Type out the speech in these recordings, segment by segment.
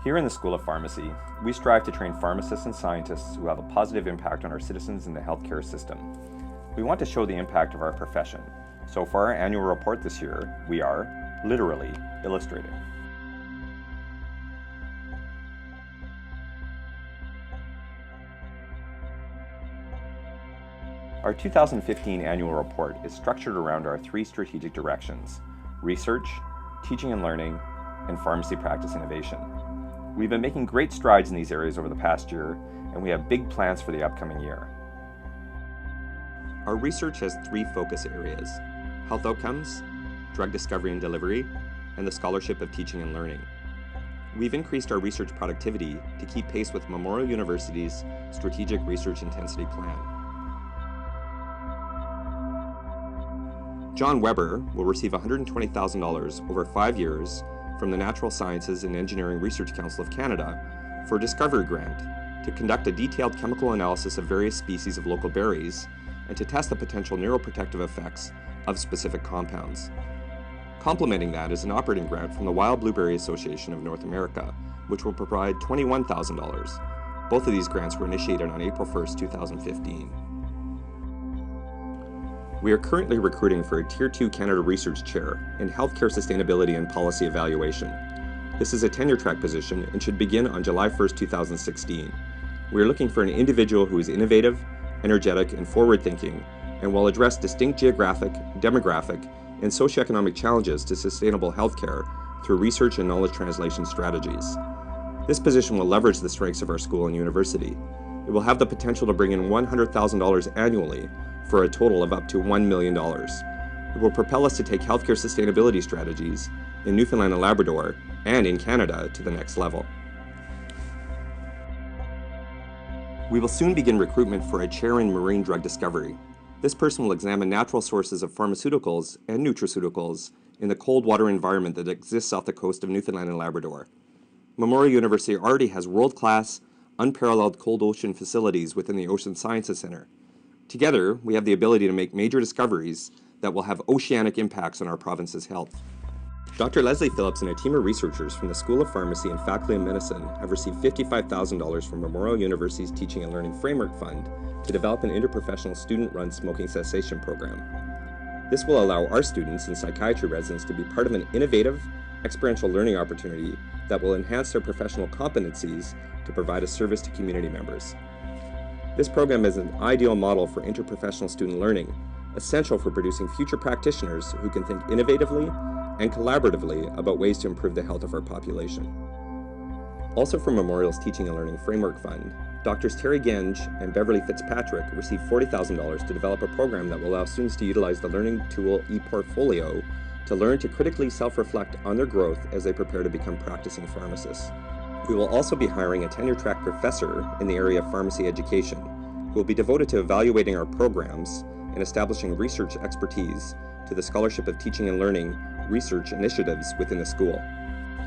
Here in the School of Pharmacy, we strive to train pharmacists and scientists who have a positive impact on our citizens in the healthcare system. We want to show the impact of our profession, so for our annual report this year, we are literally illustrating. Our 2015 annual report is structured around our three strategic directions: research, teaching and learning, and pharmacy practice innovation. We've been making great strides in these areas over the past year, and we have big plans for the upcoming year. Our research has three focus areas: health outcomes, drug discovery and delivery, and the scholarship of teaching and learning. We've increased our research productivity to keep pace with Memorial University's Strategic Research Intensity Plan. John Weber will receive $120,000 over 5 years from the Natural Sciences and Engineering Research Council of Canada for a discovery grant to conduct a detailed chemical analysis of various species of local berries and to test the potential neuroprotective effects of specific compounds. Complementing that is an operating grant from the Wild Blueberry Association of North America, which will provide $21,000. Both of these grants were initiated on April 1st, 2015. We are currently recruiting for a Tier 2 Canada Research Chair in Healthcare Sustainability and Policy Evaluation. This is a tenure track position and should begin on July 1st, 2016. We are looking for an individual who is innovative, energetic, and forward-thinking, and will address distinct geographic, demographic, and socioeconomic challenges to sustainable healthcare through research and knowledge translation strategies. This position will leverage the strengths of our school and university. It will have the potential to bring in $100,000 annually for a total of up to $1 million. It will propel us to take healthcare sustainability strategies in Newfoundland and Labrador and in Canada to the next level. We will soon begin recruitment for a chair in marine drug discovery. This person will examine natural sources of pharmaceuticals and nutraceuticals in the cold water environment that exists off the coast of Newfoundland and Labrador. Memorial University already has world-class, unparalleled cold ocean facilities within the Ocean Sciences Center. Together, we have the ability to make major discoveries that will have oceanic impacts on our province's health. Dr. Leslie Phillips and a team of researchers from the School of Pharmacy and Faculty of Medicine have received $55,000 from Memorial University's Teaching and Learning Framework Fund to develop an interprofessional student-run smoking cessation program. This will allow our students and psychiatry residents to be part of an innovative, experiential learning opportunity that will enhance their professional competencies to provide a service to community members. This program is an ideal model for interprofessional student learning, essential for producing future practitioners who can think innovatively and collaboratively about ways to improve the health of our population. Also from Memorial's Teaching and Learning Framework Fund, Drs. Terry Genge and Beverly Fitzpatrick received $40,000 to develop a program that will allow students to utilize the learning tool ePortfolio to learn to critically self-reflect on their growth as they prepare to become practicing pharmacists. We will also be hiring a tenure-track professor in the area of pharmacy education, who will be devoted to evaluating our programs and establishing research expertise to the scholarship of teaching and learning research initiatives within the school.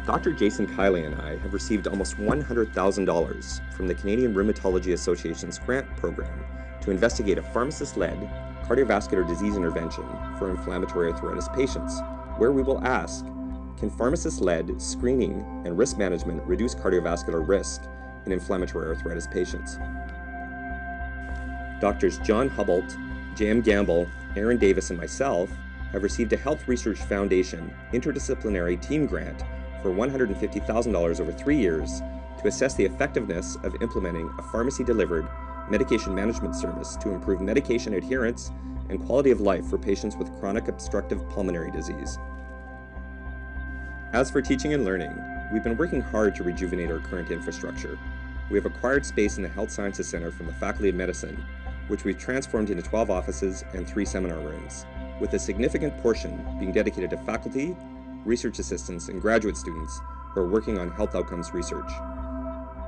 Dr. Jason Kiley and I have received almost $100,000 from the Canadian Rheumatology Association's grant program to investigate a pharmacist-led cardiovascular disease intervention for inflammatory arthritis patients, where we will ask, can pharmacist-led screening and risk management reduce cardiovascular risk in inflammatory arthritis patients? Doctors John Hubbelt, J.M. Gamble, Aaron Davis, and myself have received a Health Research Foundation interdisciplinary team grant for $150,000 over 3 years to assess the effectiveness of implementing a pharmacy-delivered medication management service to improve medication adherence and quality of life for patients with chronic obstructive pulmonary disease. As for teaching and learning, we've been working hard to rejuvenate our current infrastructure. We have acquired space in the Health Sciences Center from the Faculty of Medicine, which we've transformed into 12 offices and 3 seminar rooms, with a significant portion being dedicated to faculty, research assistants, and graduate students who are working on health outcomes research.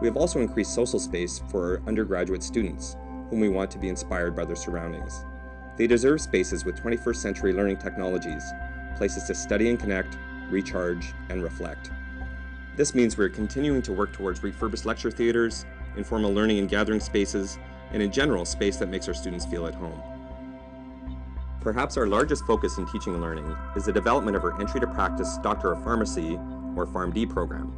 We have also increased social space for our undergraduate students, whom we want to be inspired by their surroundings. They deserve spaces with 21st century learning technologies, places to study and connect, recharge, and reflect. This means we're continuing to work towards refurbished lecture theaters, informal learning and gathering spaces, and in general, space that makes our students feel at home. Perhaps our largest focus in teaching and learning is the development of our Entry to Practice Doctor of Pharmacy, or PharmD program.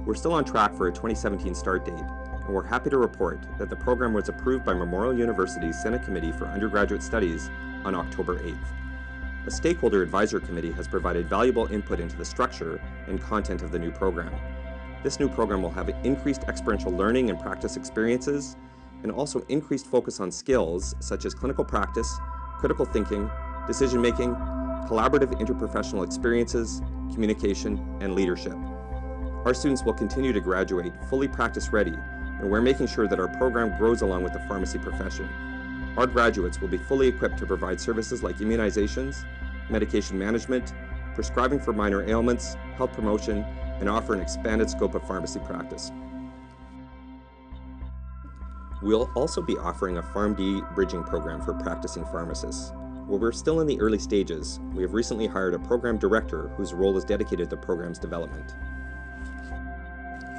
We're still on track for a 2017 start date, and we're happy to report that the program was approved by Memorial University's Senate Committee for Undergraduate Studies on October 8th. A stakeholder advisory committee has provided valuable input into the structure and content of the new program. This new program will have increased experiential learning and practice experiences, and also increased focus on skills such as clinical practice, critical thinking, decision-making, collaborative interprofessional experiences, communication, and leadership. Our students will continue to graduate fully practice-ready, and we're making sure that our program grows along with the pharmacy profession. Our graduates will be fully equipped to provide services like immunizations, medication management, prescribing for minor ailments, health promotion, and offer an expanded scope of pharmacy practice. We'll also be offering a PharmD bridging program for practicing pharmacists. While we're still in the early stages, we have recently hired a program director whose role is dedicated to the program's development.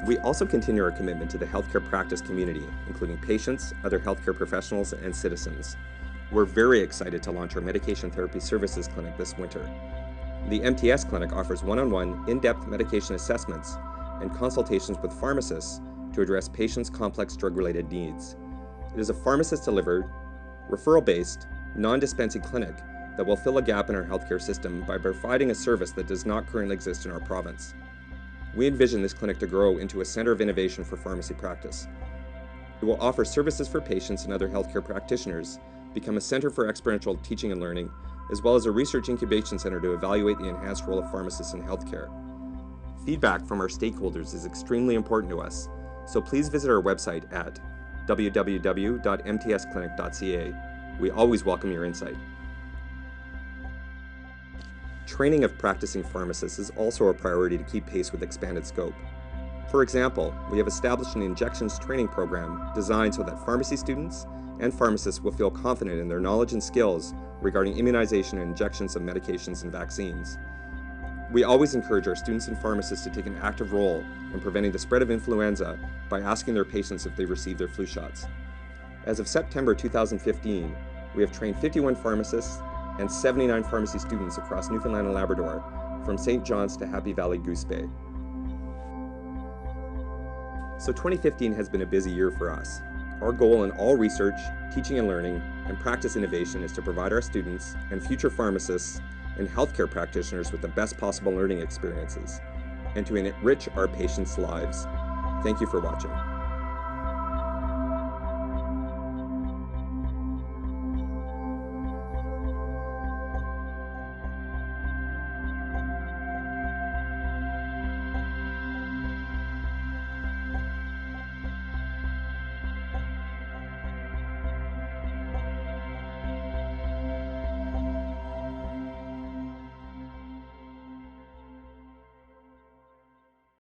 We also continue our commitment to the healthcare practice community, including patients, other healthcare professionals, and citizens. We're very excited to launch our Medication Therapy Services Clinic this winter. The MTS Clinic offers one-on-one, in-depth medication assessments and consultations with pharmacists to address patients' complex drug-related needs. It is a pharmacist-delivered, referral-based, non-dispensing clinic that will fill a gap in our healthcare system by providing a service that does not currently exist in our province. We envision this clinic to grow into a center of innovation for pharmacy practice. It will offer services for patients and other healthcare practitioners, become a center for experiential teaching and learning, as well as a research incubation center to evaluate the enhanced role of pharmacists in healthcare. Feedback from our stakeholders is extremely important to us, so please visit our website at www.mtsclinic.ca. We always welcome your insight. Training of practicing pharmacists is also a priority to keep pace with expanded scope. For example, we have established an injections training program designed so that pharmacy students and pharmacists will feel confident in their knowledge and skills regarding immunization and injections of medications and vaccines. We always encourage our students and pharmacists to take an active role in preventing the spread of influenza by asking their patients if they received their flu shots. As of September 2015, we have trained 51 pharmacists and 79 pharmacy students across Newfoundland and Labrador, from St. John's to Happy Valley Goose Bay. So 2015 has been a busy year for us. Our goal in all research, teaching and learning, and practice innovation is to provide our students and future pharmacists and healthcare practitioners with the best possible learning experiences, and to enrich our patients' lives. Thank you for watching.